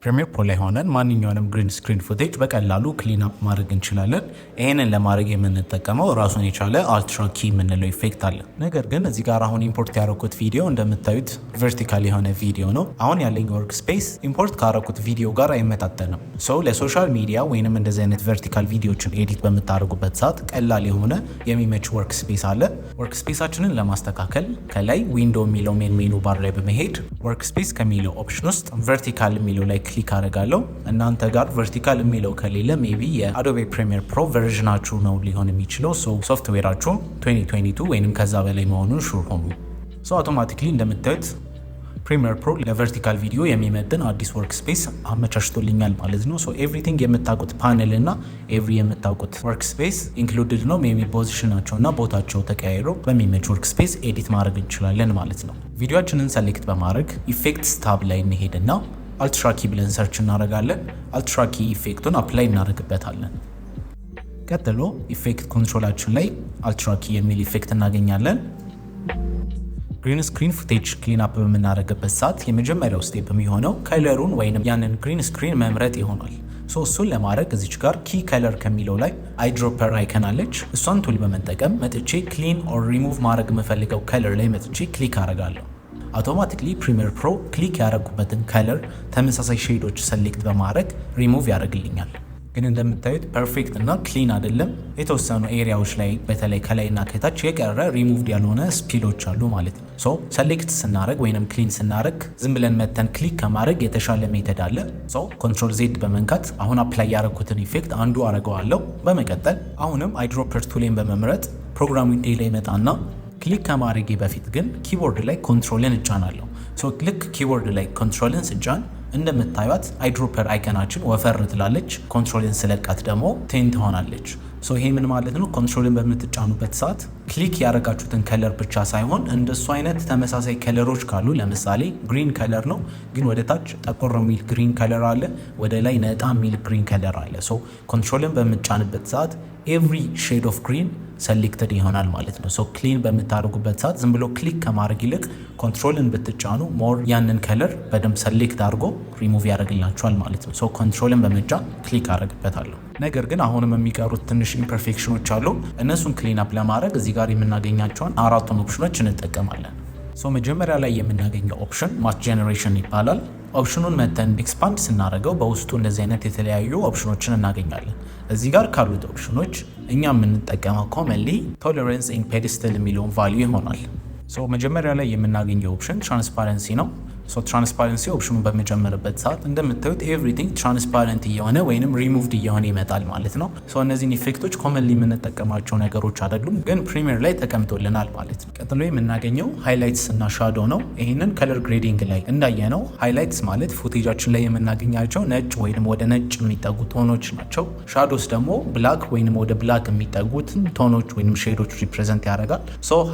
ፕሪሚየር ፕሮ ላይ ሆነን ማንኛውንም ግሪን ስክሪን ፉቴጅ በቀላሉ ክሊን አፕ ማድረግ እንችላለን። ይህንን ለማድረግ የምንጠቀመው ራሱን የቻለ አልትራ ኪ የምንለው ኢፌክት አለ። ነገር ግን እዚህ ጋር አሁን ኢምፖርት ያደረኩት ቪዲዮ እንደምታዩት ቨርቲካል የሆነ ቪዲዮ ነው። አሁን ያለኝ ወርክ ስፔስ ኢምፖርት ካረኩት ቪዲዮ ጋር አይመጣጠንም። ሰው ለሶሻል ሚዲያ ወይንም እንደዚህ አይነት ቨርቲካል ቪዲዮችን ኤዲት በምታደርጉበት ሰዓት ቀላል የሆነ የሚመች ወርክ ስፔስ አለ። ወርክ ስፔሳችንን ለማስተካከል ከላይ ዊንዶ የሚለው ሜኑ ባር ላይ በመሄድ ወርክ ስፔስ ከሚለው ኦፕሽን ውስጥ ቨርቲካል የሚለው ላይ ክሊክ አደርጋለሁ። እናንተ ጋር ቨርቲካል የሚለው ከሌለ ሜቢ የአዶቤ ፕሪሚየር ፕሮ ቨርዥናችሁ ነው ሊሆን የሚችለው። ሶፍትዌራችሁ 2022 ወይንም ከዛ በላይ መሆኑን ሹር ሆኑ። አውቶማቲክሊ እንደምታዩት ፕሪሚየር ፕሮ ለቨርቲካል ቪዲዮ የሚመጥን አዲስ ወርክ ስፔስ አመቻችቶልኛል ማለት ነው። ኤቭሪቲንግ የምታውቁት ፓነል እና ኤቭሪ የምታውቁት ወርክ ስፔስ ኢንክሉድድ ነው። ሜቢ ፖዚሽናቸው እና ቦታቸው ተቀያይሮ በሚመች ወርክ ስፔስ ኤዲት ማድረግ እንችላለን ማለት ነው። ቪዲዮችንን ሰሌክት በማድረግ ኢፌክትስ ታብ ላይ እንሄድና አልትራ ኪ ብለን ሰርች እናደርጋለን። አልትራ ኪ ኢፌክቱን አፕላይ እናደርግበታለን። ቀጥሎ ኢፌክት ኮንትሮላችን ላይ አልትራ ኪ የሚል ኢፌክት እናገኛለን። ግሪን ስክሪን ፉቴጅ ክሊን አፕ በምናደርግበት ሰዓት የመጀመሪያው ስቴፕ የሚሆነው ከለሩን ወይንም ያንን ግሪን ስክሪን መምረጥ ይሆናል። እሱን ለማድረግ እዚች ጋር ኪ ከለር ከሚለው ላይ አይድሮፐር አይከን አለች። እሷን ቱል በመጠቀም መጥቼ ክሊን ኦር ሪሙቭ ማድረግ የምፈልገው ከለር ላይ መጥቼ ክሊክ አደርጋለሁ። አውቶማቲክሊ ፕሪሚየር ፕሮ ክሊክ ያደረጉበትን ከለር ተመሳሳይ ሼዶች ሰሌክት በማድረግ ሪሙቭ ያደርግልኛል። ግን እንደምታዩት ፐርፌክት እና ክሊን አይደለም። የተወሰኑ ኤሪያዎች ላይ በተለይ ከላይና ከታች የቀረ ሪሙቭድ ያልሆነ ስፒሎች አሉ ማለት ነው። ሰሌክት ስናደረግ ወይንም ክሊን ስናደረግ ዝም ብለን መተን ክሊክ ከማድረግ የተሻለ ሜተድ አለ። ኮንትሮል ዜድ በመንካት አሁን አፕላይ ያደረኩትን ኢፌክት አንዱ አረገዋለሁ። በመቀጠል አሁንም አይድሮፐር ቱሌን በመምረጥ ፕሮግራሚንግ ላይ መጣና ክሊክ ከማድረጌ በፊት ግን ኪቦርድ ላይ ኮንትሮልን እጫናለሁ። ልክ ኪቦርድ ላይ ኮንትሮልን ስጫን እንደምታዩት አይድሮፐር አይከናችን ወፈር ትላለች። ኮንትሮልን ስለቃት ደግሞ ቴን ትሆናለች። ይሄ ምን ማለት ነው? ኮንትሮልን በምትጫኑበት ሰዓት ክሊክ ያደረጋችሁትን ከለር ብቻ ሳይሆን እንደሱ አይነት ተመሳሳይ ከለሮች ካሉ ለምሳሌ ግሪን ከለር ነው ግን ወደ ታች ጠቆር የሚል ግሪን ከለር አለ፣ ወደ ላይ ነጣ የሚል ግሪን ከለር አለ። ኮንትሮልን በምትጫንበት ሰዓት ኤቭሪ ሼድ ኦፍ ግሪን ሰሌክትድ ይሆናል ማለት ነው። ክሊን በምታደርጉበት ሰዓት ዝም ብሎ ክሊክ ከማድረግ ይልቅ ኮንትሮልን ብትጫኑ ሞር ያንን ከለር በደንብ ሰሌክት አድርጎ ሪሙቭ ያደርግላችኋል ማለት ነው። ኮንትሮልን በመጫን ክሊክ አደርግበታለሁ። ነገር ግን አሁንም የሚቀሩት ትንሽ ኢምፐርፌክሽኖች አሉ። እነሱን ክሊን አፕ ለማድረግ እዚህ ጋር የምናገኛቸውን አራቱን ኦፕሽኖች እንጠቀማለን። መጀመሪያ ላይ የምናገኘው ኦፕሽን ማስ ጄኔሬሽን ይባላል። ኦፕሽኑን መተን ኤክስፓንድ ስናደርገው በውስጡ እንደዚህ አይነት የተለያዩ ኦፕሽኖችን እናገኛለን። እዚህ ጋር ካሉት ኦፕሽኖች እኛ የምንጠቀመው ኮመንሊ ቶለረንስ ኢን ፔዲስትል የሚለውን ቫልዩ ይሆናል። መጀመሪያ ላይ የምናገኘው ኦፕሽን ትራንስፓረንሲ ነው። ትራንስፓረንሲ ኦፕሽኑን በመጨመርበት ሰዓት እንደምታዩት ኤቭሪቲንግ ትራንስፓረንት እየሆነ ወይንም ሪሙቭድ እየሆነ ይመጣል ማለት ነው። እነዚህን ኢፌክቶች ኮመንሊ የምንጠቀማቸው ነገሮች አይደሉም፣ ግን ፕሪሚየር ላይ ተቀምጦልናል ማለት ነው። ቀጥሎ የምናገኘው ሃይላይትስ እና ሻዶ ነው። ይህንን ከለር ግሬዲንግ ላይ እንዳየነው ሃይላይትስ ማለት ፉቴጃችን ላይ የምናገኛቸው ነጭ ወይንም ወደ ነጭ የሚጠጉ ቶኖች ናቸው። ሻዶስ ደግሞ ብላክ ወይንም ወደ ብላክ የሚጠጉትን ቶኖች ወይንም ሼዶች ሪፕሬዘንት ያደርጋል።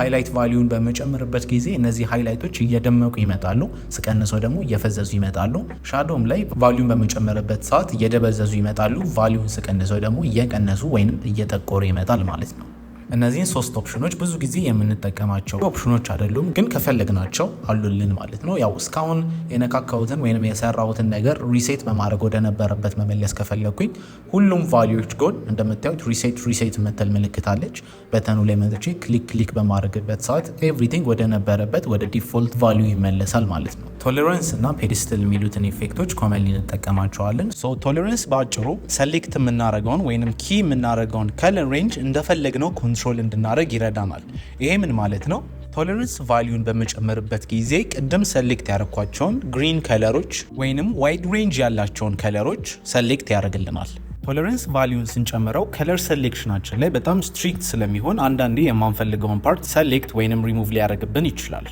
ሃይላይት ቫሊዩን በመጨመርበት ጊዜ እነዚህ ሃይላይቶች እየደመቁ ይመጣሉ፣ ስቀንሰው ደግሞ እየፈዘዙ ይመጣሉ። ሻዶም ላይ ቫልዩም በመጨመርበት ሰዓት እየደበዘዙ ይመጣሉ። ቫልዩን ስቀንሰው ደግሞ እየቀነሱ ወይንም እየጠቆሩ ይመጣል ማለት ነው። እነዚህን ሶስት ኦፕሽኖች ብዙ ጊዜ የምንጠቀማቸው ኦፕሽኖች አይደሉም፣ ግን ከፈለግናቸው አሉልን ማለት ነው። ያው እስካሁን የነካካሁትን ወይንም የሰራሁትን ነገር ሪሴት በማድረግ ወደ ነበረበት መመለስ ከፈለግኩኝ ሁሉም ቫልዩዎች ጎን እንደምታዩት ሪሴት የምትል ምልክት አለች። በተኑ ላይ መጥቼ ክሊክ በማድረግበት ሰዓት ኤቭሪቲንግ ወደ ነበረበት ወደ ዲፎልት ቫልዩ ይመለሳል ማለት ነው። ቶለረንስ እና ፔዲስትል የሚሉትን ኢፌክቶች ኮመንሊ እንጠቀማቸዋለን። ቶለረንስ በአጭሩ ሰሌክት የምናደርገውን ወይንም ኪ የምናደርገውን ከለር ሬንጅ እንደፈለግነው ኮንትሮል እንድናደርግ ይረዳናል። ይሄ ምን ማለት ነው? ቶለረንስ ቫልዩን በመጨመርበት ጊዜ ቅድም ሰሌክት ያደረኳቸውን ግሪን ከለሮች ወይንም ዋይድ ሬንጅ ያላቸውን ከለሮች ሰሌክት ያደርግልናል። ቶለረንስ ቫልዩን ስንጨምረው ከለር ሴሌክሽናችን ላይ በጣም ስትሪክት ስለሚሆን አንዳንዴ የማንፈልገውን ፓርት ሰሌክት ወይንም ሪሙቭ ሊያደርግብን ይችላል።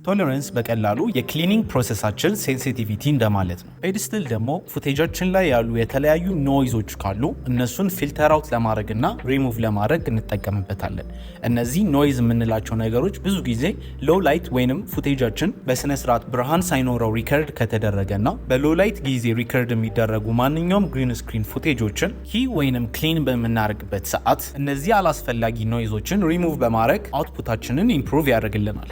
ቶለረንስ በቀላሉ የክሊኒንግ ፕሮሰሳችን ሴንሲቲቪቲ እንደማለት ነው። ፔዲስትል ደግሞ ፉቴጃችን ላይ ያሉ የተለያዩ ኖይዞች ካሉ እነሱን ፊልተር አውት ለማድረግ እና ሪሙቭ ለማድረግ እንጠቀምበታለን። እነዚህ ኖይዝ የምንላቸው ነገሮች ብዙ ጊዜ ሎው ላይት ወይንም ፉቴጃችን በስነስርዓት ብርሃን ሳይኖረው ሪከርድ ከተደረገና በሎው ላይት ጊዜ ሪከርድ የሚደረጉ ማንኛውም ግሪን ስክሪን ፉቴጆችን ኪ ወይንም ክሊን በምናደርግበት ሰዓት እነዚህ አላስፈላጊ ኖይዞችን ሪሙቭ በማድረግ አውትፑታችንን ኢምፕሩቭ ያደርግልናል።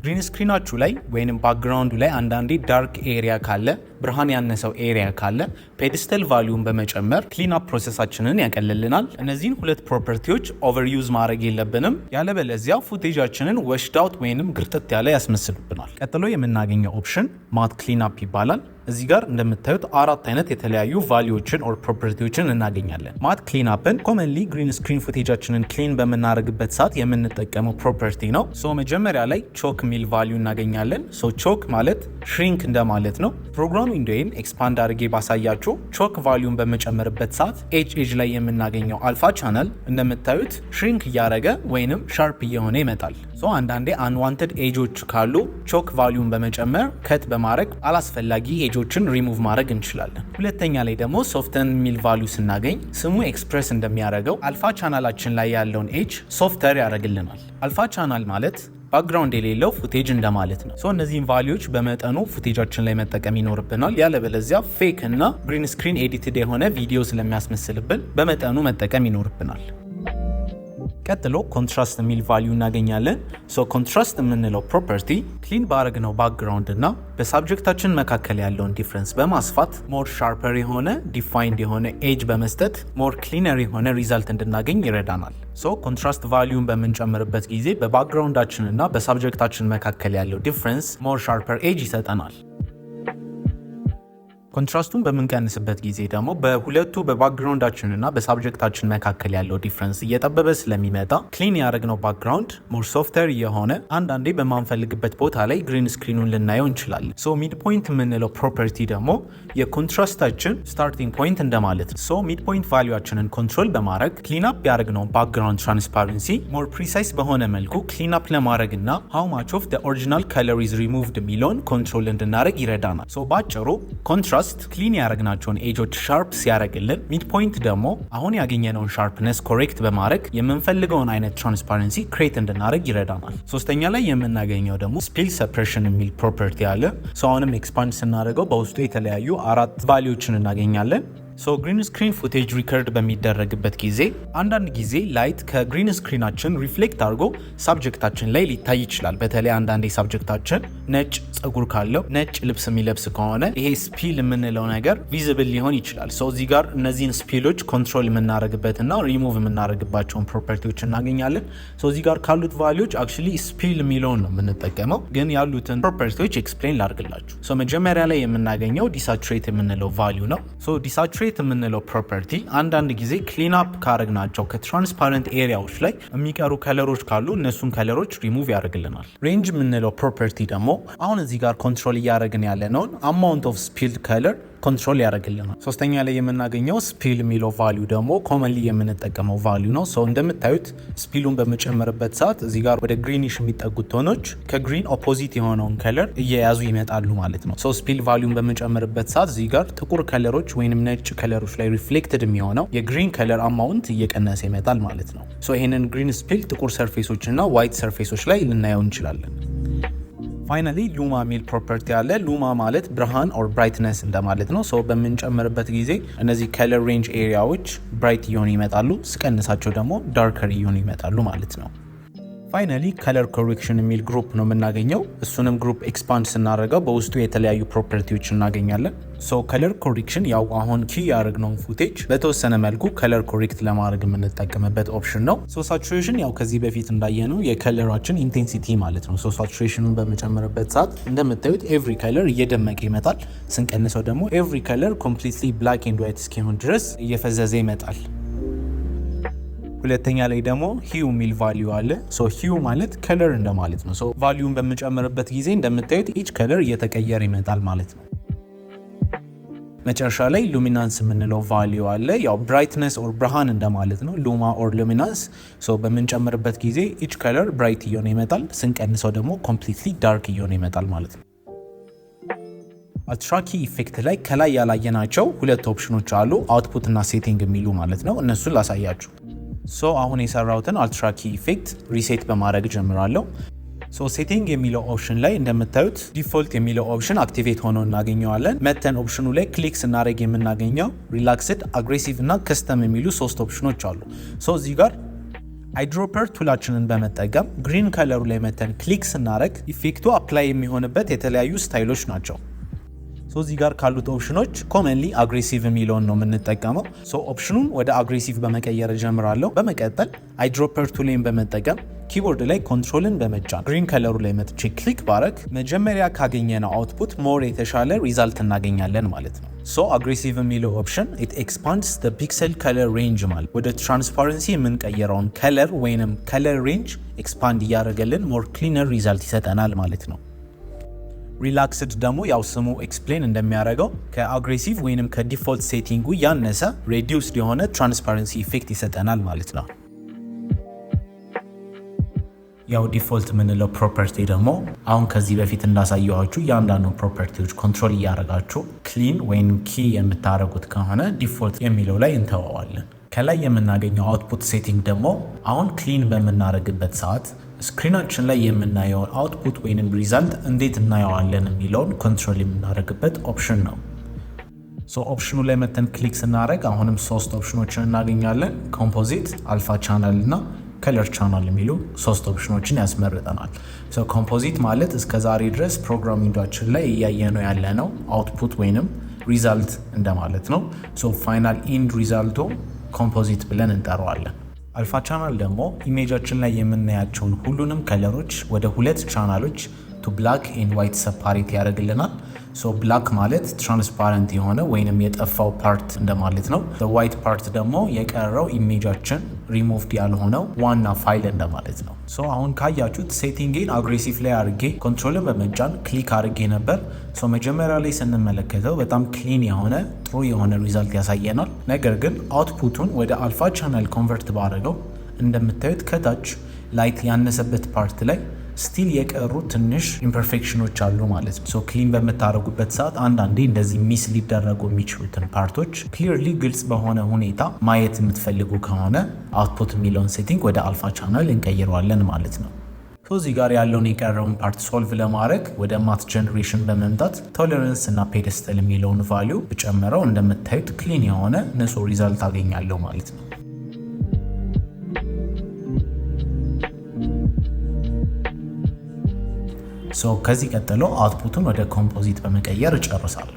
ግሪን ስክሪናችሁ ላይ ወይንም ባክግራውንዱ ላይ አንዳንዴ ዳርክ ኤሪያ ካለ፣ ብርሃን ያነሰው ኤሪያ ካለ ፔዲስተል ቫሊዩን በመጨመር ክሊንአፕ ፕሮሰሳችንን ያቀልልናል። እነዚህን ሁለት ፕሮፐርቲዎች ኦቨርዩዝ ማድረግ የለብንም፣ ያለበለዚያ ፉቴጃችንን ወሽድ አውት ወይንም ግርጥት ያለ ያስመስልብናል። ቀጥሎ የምናገኘው ኦፕሽን ማት ክሊንአፕ ይባላል። እዚህ ጋር እንደምታዩት አራት አይነት የተለያዩ ቫሊዎችን ኦር ፕሮፐርቲዎችን እናገኛለን። ማት ክሊንአፕን ኮመንሊ ግሪን ስክሪን ፉቴጃችንን ክሊን በምናደርግበት ሰዓት የምንጠቀመው ፕሮፐርቲ ነው። ሶ መጀመሪያ ላይ ቾክ ሚል ቫሊዩ እናገኛለን። ሶ ቾክ ማለት ሽሪንክ እንደማለት ነው። ፕሮግራም ዊንዶውን ኤክስፓንድ አድርጌ ባሳያችሁ ቾክ ቫሊዩን በመጨመርበት ሰዓት ኤጅ ላይ የምናገኘው አልፋ ቻናል እንደምታዩት ሽሪንክ እያደረገ ወይንም ሻርፕ እየሆነ ይመጣል። ሶ አንዳንዴ አንዋንትድ ኤጆች ካሉ ቾክ ቫሊዩን በመጨመር ከት በማድረግ አላስፈላጊ ኤጆችን ሪሙቭ ማድረግ እንችላለን። ሁለተኛ ላይ ደግሞ ሶፍተን ሚል ቫሊዩ ስናገኝ ስሙ ኤክስፕሬስ እንደሚያደርገው አልፋ ቻናላችን ላይ ያለውን ኤጅ ሶፍተር ያደርግልናል። አልፋ ቻናል ማለት ባክግራውንድ የሌለው ፉቴጅ እንደማለት ነው። እነዚህን ቫሊዎች በመጠኑ ፉቴጃችን ላይ መጠቀም ይኖርብናል። ያለበለዚያ ፌክ እና ግሪን ስክሪን ኤዲትድ የሆነ ቪዲዮ ስለሚያስመስልብን በመጠኑ መጠቀም ይኖርብናል። ቀጥሎ ኮንትራስት የሚል ቫሊዩ እናገኛለን። ኮንትራስት የምንለው ፕሮፐርቲ ክሊን ባረግነው ባክግራውንድ እና በሳብጀክታችን መካከል ያለውን ዲፍረንስ በማስፋት ሞር ሻርፐር የሆነ ዲፋይንድ የሆነ ኤጅ በመስጠት ሞር ክሊነር የሆነ ሪዛልት እንድናገኝ ይረዳናል። ኮንትራስት ቫሊዩን በምንጨምርበት ጊዜ በባክግራውንዳችን እና በሳብጀክታችን መካከል ያለው ዲፍረንስ ሞር ሻርፐር ኤጅ ይሰጠናል። ኮንትራስቱን በምንቀንስበት ጊዜ ደግሞ በሁለቱ በባክግራውንዳችን እና በሳብጀክታችን መካከል ያለው ዲፍረንስ እየጠበበ ስለሚመጣ ክሊን ያደረግነው ባክግራውንድ ሞር ሶፍተር የሆነ አንዳንዴ በማንፈልግበት ቦታ ላይ ግሪን ስክሪኑን ልናየው እንችላለን። ሚድ ፖይንት የምንለው ፕሮፐርቲ ደግሞ የኮንትራስታችን ስታርቲንግ ፖይንት እንደማለት ነው። ሚድ ፖይንት ቫሊዩአችንን ኮንትሮል በማድረግ ክሊንአፕ ያደረግነው ባክግራውንድ ትራንስፓረንሲ ሞር ፕሪሳይስ በሆነ መልኩ ክሊንአፕ ለማድረግ እና ሃው ማች ኦፍ ኦሪጂናል ከለር ኢዝ ሪሙቭድ የሚለውን ኮንትሮል እንድናደረግ ይረዳናል። ባጭሩ ኮንትራስት ክሊን ያደረግናቸውን ኤጆች ሻርፕ ሲያደርግልን፣ ሚድ ፖይንት ደግሞ አሁን ያገኘነውን ሻርፕነስ ኮሬክት በማድረግ የምንፈልገውን አይነት ትራንስፓረንሲ ክሬት እንድናደረግ ይረዳናል። ሶስተኛ ላይ የምናገኘው ደግሞ ስፒል ሰፕሬሽን የሚል ፕሮፐርቲ አለ። አሁንም ኤክስፓንድ ስናደርገው በውስጡ የተለያዩ አራት ቫሊዎችን እናገኛለን። ግሪን ስክሪን ፉቴጅ ሪከርድ በሚደረግበት ጊዜ አንዳንድ ጊዜ ላይት ከግሪን ስክሪናችን ሪፍሌክት አድርጎ ሳብጀክታችን ላይ ሊታይ ይችላል። በተለይ አንዳንዴ ሳብጀክታችን ነጭ ጸጉር ካለው፣ ነጭ ልብስ የሚለብስ ከሆነ ይሄ ስፒል የምንለው ነገር ቪዚብል ሊሆን ይችላል። እዚህ ጋር እነዚህን ስፒሎች ኮንትሮል የምናደርግበትና ሪሙቭ የምናደርግባቸውን ፕሮፐርቲዎች እናገኛለን። እዚህ ጋር ካሉት ቫሊዎች አክቹዋሊ ስፒል የሚለውን ነው የምንጠቀመው፣ ግን ያሉትን ፕሮፐርቲዎች ኤክስፕሌን ላድርግላችሁ። መጀመሪያ ላይ የምናገኘው ዲሳቹሬት የምንለው ቫሊዩ ነው። ዲሳቹሬት የምንለው ፕሮፐርቲ አንዳንድ ጊዜ ክሊን አፕ ካረግናቸው ከትራንስፓረንት ኤሪያዎች ላይ የሚቀሩ ከለሮች ካሉ እነሱን ከለሮች ሪሙቭ ያደርግልናል። ሬንጅ የምንለው ፕሮፐርቲ ደግሞ አሁን እዚህ ጋር ኮንትሮል እያደረግን ያለነውን አማውንት ኦፍ ስፒልድ ከለር ኮንትሮል ያደርግልናል። ሶስተኛ ላይ የምናገኘው ስፒል የሚለው ቫሊዩ ደግሞ ኮመንሊ የምንጠቀመው ቫሊዩ ነው። እንደምታዩት ስፒሉን በመጨመርበት ሰዓት እዚህ ጋር ወደ ግሪኒሽ የሚጠጉት ቶኖች ከግሪን ኦፖዚት የሆነውን ከለር እየያዙ ይመጣሉ ማለት ነው። ስፒል ቫሊዩን በመጨመርበት ሰዓት እዚህ ጋር ጥቁር ከለሮች ወይንም ነጭ ከለሮች ላይ ሪፍሌክትድ የሚሆነው የግሪን ከለር አማውንት እየቀነሰ ይመጣል ማለት ነው። ይህንን ግሪን ስፒል ጥቁር ሰርፌሶች እና ዋይት ሰርፌሶች ላይ ልናየው እንችላለን። ፋይናሊ ሉማ ሚል ፕሮፐርቲ አለ። ሉማ ማለት ብርሃን ኦር ብራይትነስ እንደማለት ነው። በምንጨምርበት ጊዜ እነዚህ ከለር ሬንጅ ኤሪያዎች ብራይት እየሆኑ ይመጣሉ፣ ስቀንሳቸው ደግሞ ዳርከር እየሆኑ ይመጣሉ ማለት ነው። ፋይናሊ ከለር ኮሬክሽን የሚል ግሩፕ ነው የምናገኘው። እሱንም ግሩፕ ኤክስፓንድ ስናደርገው በውስጡ የተለያዩ ፕሮፐርቲዎች እናገኛለን። ከለር ኮሬክሽን ያው አሁን ኪ ያደረግነውን ፉቴጅ በተወሰነ መልኩ ከለር ኮሬክት ለማድረግ የምንጠቀምበት ኦፕሽን ነው። ሳቹሬሽን ያው ከዚህ በፊት እንዳየነው የከለራችን ኢንቴንሲቲ ማለት ነው። ሳቹሬሽኑን በመጨመርበት ሰዓት እንደምታዩት ኤቭሪ ከለር እየደመቀ ይመጣል። ስንቀንሰው ደግሞ ኤቭሪ ከለር ኮምፕሊትሊ ብላክ ኤንድ ዋይት እስኪሆን ድረስ እየፈዘዘ ይመጣል። ሁለተኛ ላይ ደግሞ ሂው ሚል ቫሊዩ አለ። ሂው ማለት ከለር እንደማለት ነው። ቫሊዩን በምጨምርበት ጊዜ እንደምታዩት ኢች ከለር እየተቀየረ ይመጣል ማለት ነው። መጨረሻ ላይ ሉሚናንስ የምንለው ቫሊዩ አለ። ያው ብራይትነስ ኦር ብርሃን እንደማለት ነው። ሉማ ኦር ሉሚናንስ። በምንጨምርበት ጊዜ ኢች ከለር ብራይት እየሆነ ይመጣል፣ ስንቀንሰው ደግሞ ኮምፕሊትሊ ዳርክ እየሆነ ይመጣል ማለት ነው። አልትራ ኪ ኢፌክት ላይ ከላይ ያላየናቸው ሁለት ኦፕሽኖች አሉ፣ አውትፑት እና ሴቲንግ የሚሉ ማለት ነው። እነሱን ላሳያችሁ። አሁን የሰራሁትን አልትራ ኪ ኢፌክት ሪሴት በማድረግ ጀምራለሁ። ሴቲንግ የሚለው ኦፕሽን ላይ እንደምታዩት ዲፎልት የሚለው ኦፕሽን አክቲቬት ሆኖ እናገኘዋለን። መተን ኦፕሽኑ ላይ ክሊክ ስናደርግ የምናገኘው ሪላክስድ፣ አግሬሲቭ እና ከስተም የሚሉ ሶስት ኦፕሽኖች አሉ። እዚህ ጋር አይድሮፐር ቱላችንን በመጠቀም ግሪን ከለሩ ላይ መተን ክሊክ ስናደርግ ኢፌክቱ አፕላይ የሚሆንበት የተለያዩ ስታይሎች ናቸው። እዚህ ጋር ካሉት ኦፕሽኖች ኮመንሊ አግሬሲቭ የሚለውን ነው የምንጠቀመው። ኦፕሽኑን ወደ አግሬሲቭ በመቀየር ጀምራለሁ። በመቀጠል አይድሮፐር ቱሌን በመጠቀም ኪቦርድ ላይ ኮንትሮልን በመጫን ግሪን ከለሩ ላይ መጥቼ ክሊክ ባረግ መጀመሪያ ካገኘነው አውትፑት ሞር የተሻለ ሪዛልት እናገኛለን ማለት ነው። አግሬሲቭ የሚለው ኦፕሽን ኢት ኤክስፓንድስ ዘ ፒክሰል ከለር ሬንጅ ማለት ወደ ትራንስፓረንሲ የምንቀየረውን ከለር ወይንም ከለር ሬንጅ ኤክስፓንድ እያደረገልን ሞር ክሊነር ሪዛልት ይሰጠናል ማለት ነው። ሪላክስድ ደግሞ ያው ስሙ ኤክስፕሌን እንደሚያደርገው ከአግሬሲቭ ወይንም ከዲፎልት ሴቲንጉ ያነሰ ሬዲዩስድ የሆነ ትራንስፓረንሲ ኢፌክት ይሰጠናል ማለት ነው። ያው ዲፎልት የምንለው ፕሮፐርቲ ደግሞ አሁን ከዚህ በፊት እንዳሳየኋችሁ እያንዳንዱ ፕሮፐርቲዎች ኮንትሮል እያደረጋችሁ ክሊን ወይም ኪ የምታደርጉት ከሆነ ዲፎልት የሚለው ላይ እንተዋዋለን። ከላይ የምናገኘው አውትፑት ሴቲንግ ደግሞ አሁን ክሊን በምናደርግበት ሰዓት ስክሪናችን ላይ የምናየውን አውትፑት ወይንም ሪዛልት እንዴት እናየዋለን የሚለውን ኮንትሮል የምናደርግበት ኦፕሽን ነው። ኦፕሽኑ ላይ መተን ክሊክ ስናደርግ አሁንም 3 ኦፕሽኖችን እናገኛለን። ኮምፖዚት፣ አልፋ ቻናል እና ከለር ቻናል የሚሉ 3 ኦፕሽኖችን ያስመርጠናል። ኮምፖዚት ማለት እስከዛሬ ድረስ ፕሮግራሚንጋችን ላይ እያየነው ያለነው አውትፑት ወይንም ሪዛልት እንደማለት ነው። ፋይናል ኢንድ ሪዛልቱ ኮምፖዚት ብለን እንጠራዋለን። አልፋ ቻናል ደግሞ ኢሜጃችን ላይ የምናያቸውን ሁሉንም ከለሮች ወደ 2 ቻናሎች ቱ ብላክ ኤንድ ዋይት ሰፓሬት ያደርግልናል። ብላክ ማለት ትራንስፓረንት የሆነ ወይንም የጠፋው ፓርት እንደማለት ነው። ዋይት ፓርት ደግሞ የቀረው ኢሜጃችን ሪሙቭድ ያልሆነው ዋና ፋይል እንደማለት ነው። አሁን ካያችሁት ሴቲንግን አግሬሲቭ ላይ አድርጌ ኮንትሮልን በመጫን ክሊክ አድርጌ ነበር። መጀመሪያ ላይ ስንመለከተው በጣም ክሊን የሆነ ጥሩ የሆነ ሪዛልት ያሳየናል። ነገር ግን አውትፑቱን ወደ አልፋ ቻናል ኮንቨርት ባደረገው እንደምታዩት ከታች ላይት ያነሰበት ፓርት ላይ ስቲል የቀሩ ትንሽ ኢምፐርፌክሽኖች አሉ ማለት ነው። ክሊን በምታደርጉበት ሰዓት አንዳንዴ እንደዚህ ሚስ ሊደረጉ የሚችሉትን ፓርቶች ክሊርሊ ግልጽ በሆነ ሁኔታ ማየት የምትፈልጉ ከሆነ አውትፑት የሚለውን ሴቲንግ ወደ አልፋ ቻናል እንቀይረዋለን ማለት ነው። እዚህ ጋር ያለውን የቀረውን ፓርት ሶልቭ ለማድረግ ወደ ማት ጀነሬሽን በመምጣት ቶለረንስ እና ፔደስተል የሚለውን ቫሊዩ ብጨምረው እንደምታዩት ክሊን የሆነ ንጹህ ሪዛልት አገኛለሁ ማለት ነው። ከዚህ ቀጥሎ አውትፑቱን ወደ ኮምፖዚት በመቀየር እጨርሳለሁ።